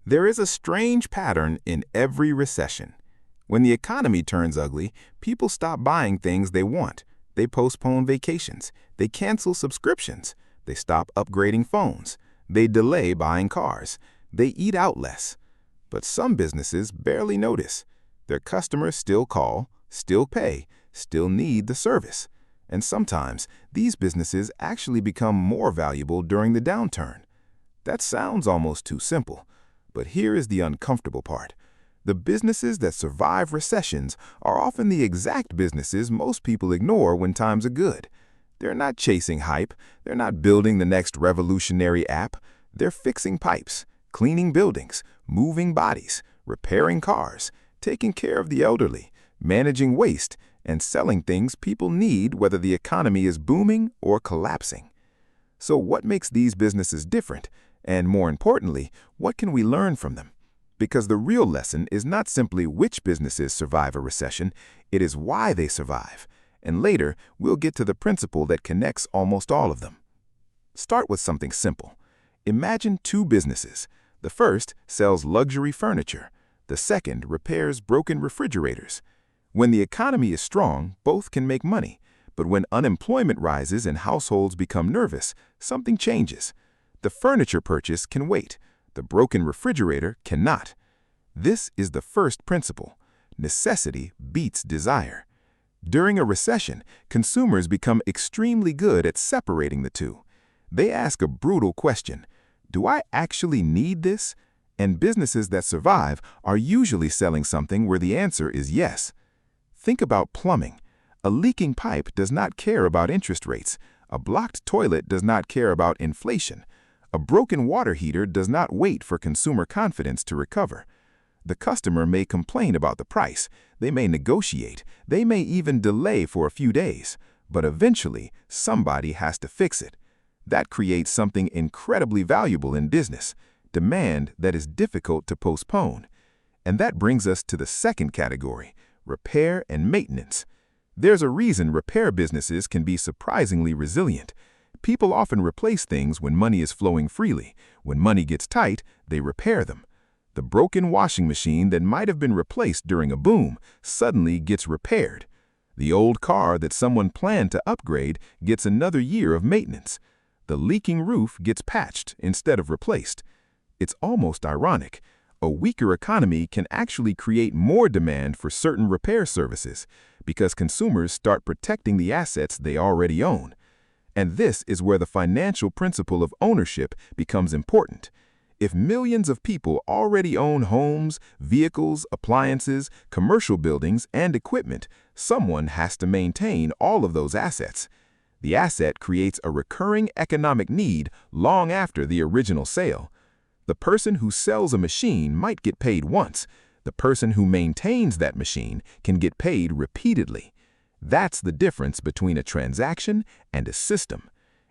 There is a strange pattern in every recession. When the economy turns ugly, people stop buying things they want. They postpone vacations. They cancel subscriptions. They stop upgrading phones. They delay buying cars. They eat out less. But some businesses barely notice. Their customers still call, still pay, still need the service. And sometimes, these businesses actually become more valuable during the downturn. That sounds almost too simple. But here is the uncomfortable part. The businesses that survive recessions are often the exact businesses most people ignore when times are good. They're not chasing hype. They're not building the next revolutionary app. They're fixing pipes, cleaning buildings, moving bodies, repairing cars, taking care of the elderly, managing waste, and selling things people need whether the economy is booming or collapsing. So what makes these businesses different? And more importantly, what can we learn from them? Because the real lesson is not simply which businesses survive a recession, it is why they survive. And later, we'll get to the principle that connects almost all of them. Start with something simple. Imagine two businesses. The first sells luxury furniture. The second repairs broken refrigerators. When the economy is strong, both can make money. But when unemployment rises and households become nervous, something changes. The furniture purchase can wait. The broken refrigerator cannot. This is the first principle. Necessity beats desire. During a recession, consumers become extremely good at separating the two. They ask a brutal question: do I actually need this? And businesses that survive are usually selling something where the answer is yes. Think about plumbing. A leaking pipe does not care about interest rates. A blocked toilet does not care about inflation. A broken water heater does not wait for consumer confidence to recover. The customer may complain about the price, they may negotiate, they may even delay for a few days, but eventually somebody has to fix it. That creates something incredibly valuable in business, demand that is difficult to postpone. And that brings us to the second category, repair and maintenance. There's a reason repair businesses can be surprisingly resilient. People often replace things when money is flowing freely. When money gets tight, they repair them. The broken washing machine that might have been replaced during a boom suddenly gets repaired. The old car that someone planned to upgrade gets another year of maintenance. The leaking roof gets patched instead of replaced. It's almost ironic. A weaker economy can actually create more demand for certain repair services because consumers start protecting the assets they already own. And this is where the financial principle of ownership becomes important. If millions of people already own homes, vehicles, appliances, commercial buildings, and equipment, someone has to maintain all of those assets. The asset creates a recurring economic need long after the original sale. The person who sells a machine might get paid once. The person who maintains that machine can get paid repeatedly. That's the difference between a transaction and a system.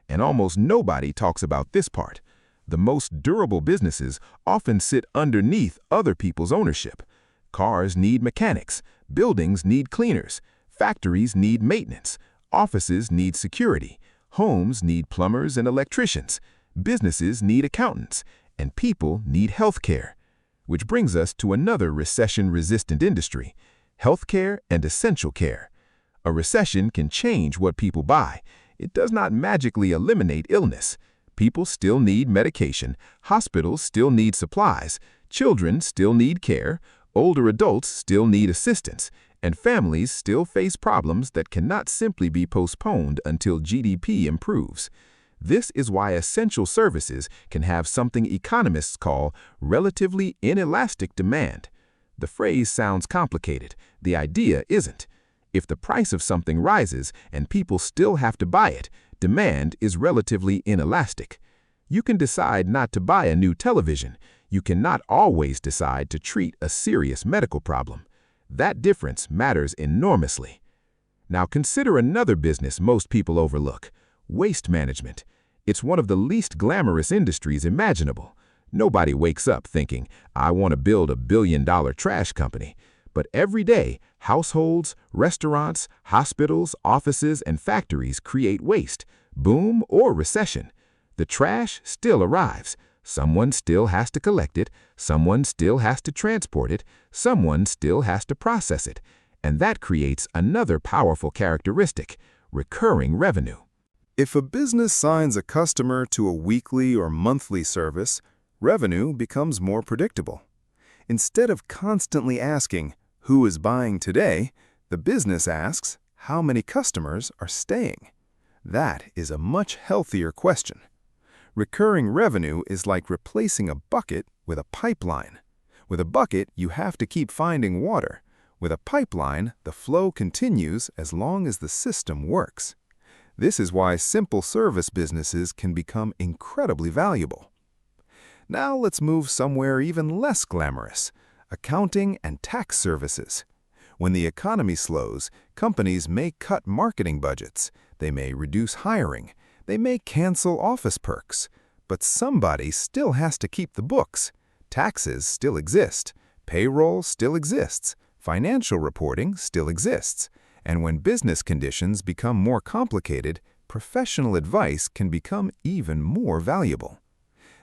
And almost nobody talks about this part. The most durable businesses often sit underneath other people's ownership. Cars need mechanics, buildings need cleaners, factories need maintenance, offices need security, homes need plumbers and electricians, businesses need accountants, and people need healthcare. Which brings us to another recession-resistant industry, healthcare and essential care. A recession can change what people buy. It does not magically eliminate illness. People still need medication, hospitals still need supplies, children still need care, older adults still need assistance, and families still face problems that cannot simply be postponed until GDP improves. This is why essential services can have something economists call relatively inelastic demand. The phrase sounds complicated. The idea isn't. If the price of something rises and people still have to buy it, demand is relatively inelastic. You can decide not to buy a new television. You cannot always decide to treat a serious medical problem. That difference matters enormously. Now consider another business most people overlook: waste management. It's one of the least glamorous industries imaginable. Nobody wakes up thinking, I want to build a billion-dollar trash company. But every day, households, restaurants, hospitals, offices, and factories create waste, boom or recession. The trash still arrives. Someone still has to collect it, someone still has to transport it, someone still has to process it. And that creates another powerful characteristic: recurring revenue. If a business signs a customer to a weekly or monthly service, revenue becomes more predictable. Instead of constantly asking, "Who is buying today?" the business asks, "How many customers are staying?" That is a much healthier question. Recurring revenue is like replacing a bucket with a pipeline. With a bucket, you have to keep finding water. With a pipeline, the flow continues as long as the system works. This is why simple service businesses can become incredibly valuable. Now let's move somewhere even less glamorous: accounting and tax services. When the economy slows, companies may cut marketing budgets, they may reduce hiring, they may cancel office perks. But somebody still has to keep the books. Taxes still exist, payroll still exists, financial reporting still exists. And when business conditions become more complicated, professional advice can become even more valuable.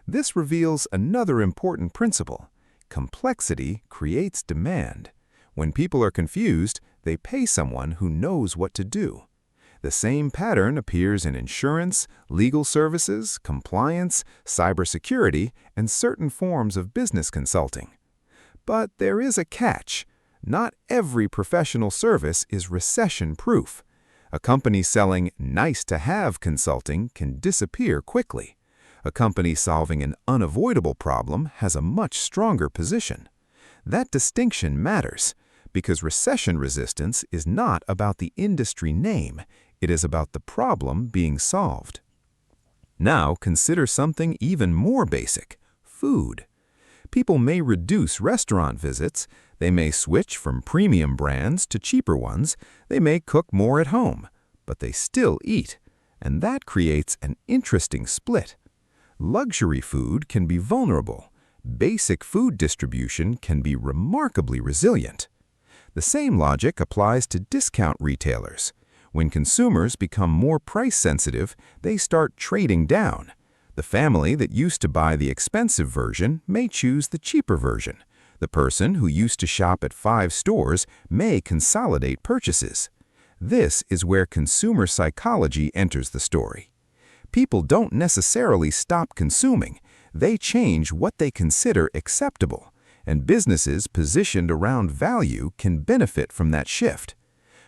This reveals another important principle: complexity creates demand. When people are confused, they pay someone who knows what to do. The same pattern appears in insurance, legal services, compliance, cybersecurity, and certain forms of business consulting. But there is a catch. Not every professional service is recession-proof. A company selling nice-to-have consulting can disappear quickly. A company solving an unavoidable problem has a much stronger position. That distinction matters, because recession resistance is not about the industry name, it is about the problem being solved. Now consider something even more basic: food. People may reduce restaurant visits, they may switch from premium brands to cheaper ones, they may cook more at home, but they still eat, and that creates an interesting split. Luxury food can be vulnerable. Basic food distribution can be remarkably resilient. The same logic applies to discount retailers. When consumers become more price-sensitive, they start trading down. The family that used to buy the expensive version may choose the cheaper version. The person who used to shop at 5 stores may consolidate purchases. This is where consumer psychology enters the story. People don't necessarily stop consuming. They change what they consider acceptable, and businesses positioned around value can benefit from that shift.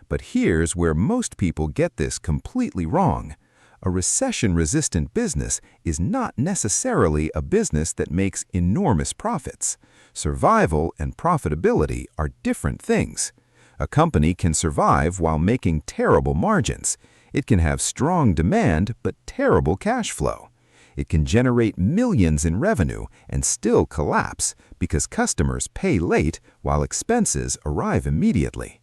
But here's where most people get this completely wrong. A recession-resistant business is not necessarily a business that makes enormous profits. Survival and profitability are different things. A company can survive while making terrible margins. It can have strong demand but terrible cash flow. It can generate millions in revenue and still collapse because customers pay late while expenses arrive immediately.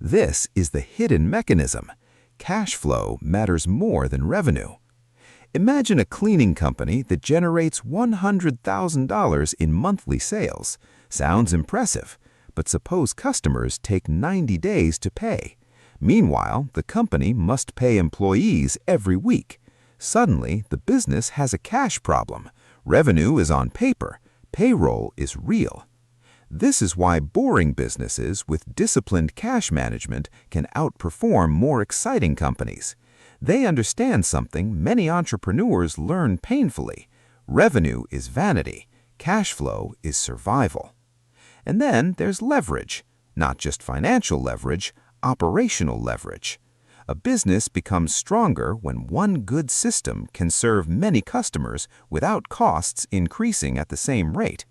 This is the hidden mechanism. Cash flow matters more than revenue. Imagine a cleaning company that generates $100,000 in monthly sales. Sounds impressive, but suppose customers take 90 days to pay. Meanwhile, the company must pay employees every week. Suddenly, the business has a cash problem. Revenue is on paper. Payroll is real. This is why boring businesses with disciplined cash management can outperform more exciting companies. They understand something many entrepreneurs learn painfully. Revenue is vanity. Cash flow is survival. And then there's leverage. Not just financial leverage, operational leverage. A business becomes stronger when one good system can serve many customers without costs increasing at the same rate.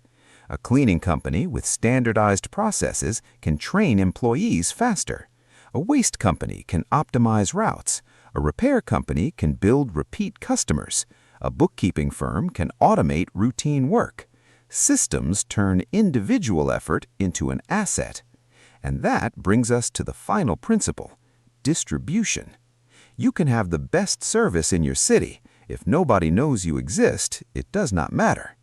A cleaning company with standardized processes can train employees faster. A waste company can optimize routes. A repair company can build repeat customers. A bookkeeping firm can automate routine work. Systems turn individual effort into an asset. And that brings us to the final principle: distribution. You can have the best service in your city. If nobody knows you exist, it does not matter.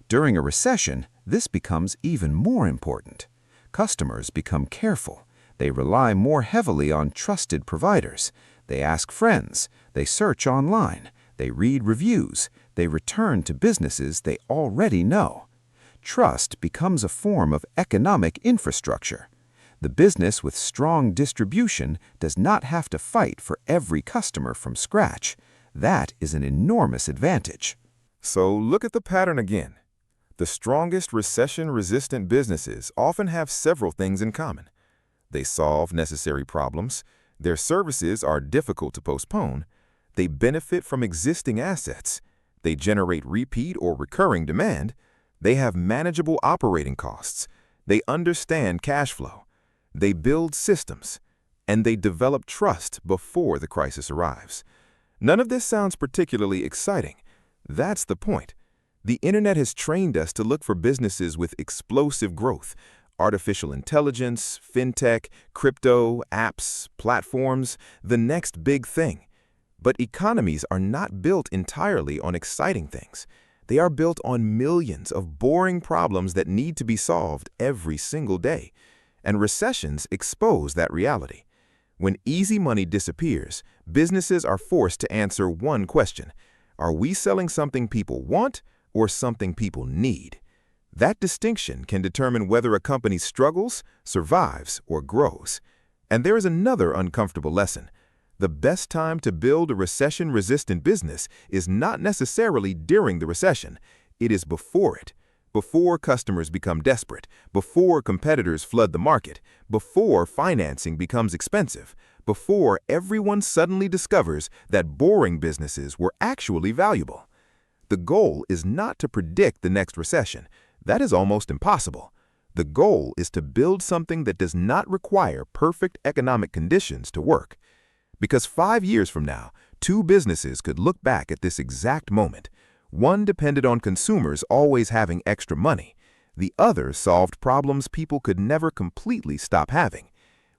During a recession, this becomes even more important. Customers become careful. They rely more heavily on trusted providers. They ask friends. They search online. They read reviews. They return to businesses they already know. Trust becomes a form of economic infrastructure. The business with strong distribution does not have to fight for every customer from scratch. That is an enormous advantage. So look at the pattern again. The strongest recession-resistant businesses often have several things in common. They solve necessary problems, their services are difficult to postpone, they benefit from existing assets, they generate repeat or recurring demand, they have manageable operating costs, they understand cash flow, they build systems, and they develop trust before the crisis arrives. None of this sounds particularly exciting. That's the point. The internet has trained us to look for businesses with explosive growth, artificial intelligence, fintech, crypto, apps, platforms, the next big thing. But economies are not built entirely on exciting things. They are built on millions of boring problems that need to be solved every single day. And recessions expose that reality. When easy money disappears, businesses are forced to answer one question: are we selling something people want or something people need? That distinction can determine whether a company struggles, survives, or grows. And there is another uncomfortable lesson. The best time to build a recession-resistant business is not necessarily during the recession. It is before it. Before customers become desperate, before competitors flood the market, before financing becomes expensive, before everyone suddenly discovers that boring businesses were actually valuable. The goal is not to predict the next recession. That is almost impossible. The goal is to build something that does not require perfect economic conditions to work. Because 5 years from now, 2 businesses could look back at this exact moment. One depended on consumers always having extra money. The other solved problems people could never completely stop having.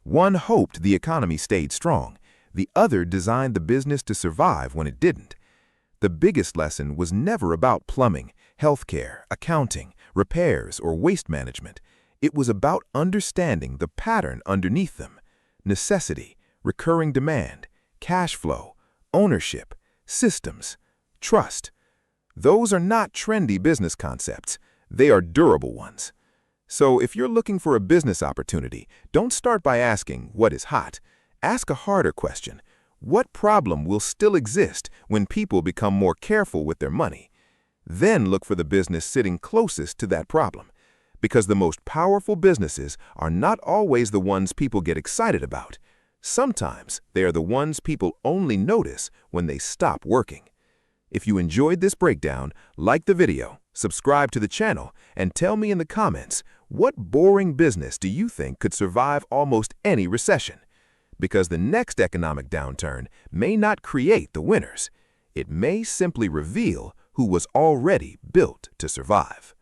One hoped the economy stayed strong. The other designed the business to survive when it didn't. The biggest lesson was never about plumbing, healthcare, accounting, repairs, or waste management. It was about understanding the pattern underneath them: necessity, recurring demand, cash flow, ownership, systems, trust. Those are not trendy business concepts. They are durable ones. So if you're looking for a business opportunity, don't start by asking what is hot. Ask a harder question. What problem will still exist when people become more careful with their money? Then look for the business sitting closest to that problem. Because the most powerful businesses are not always the ones people get excited about. Sometimes they are the ones people only notice when they stop working. If you enjoyed this breakdown, like the video, subscribe to the channel, and tell me in the comments, what boring business do you think could survive almost any recession? Because the next economic downturn may not create the winners. It may simply reveal who was already built to survive.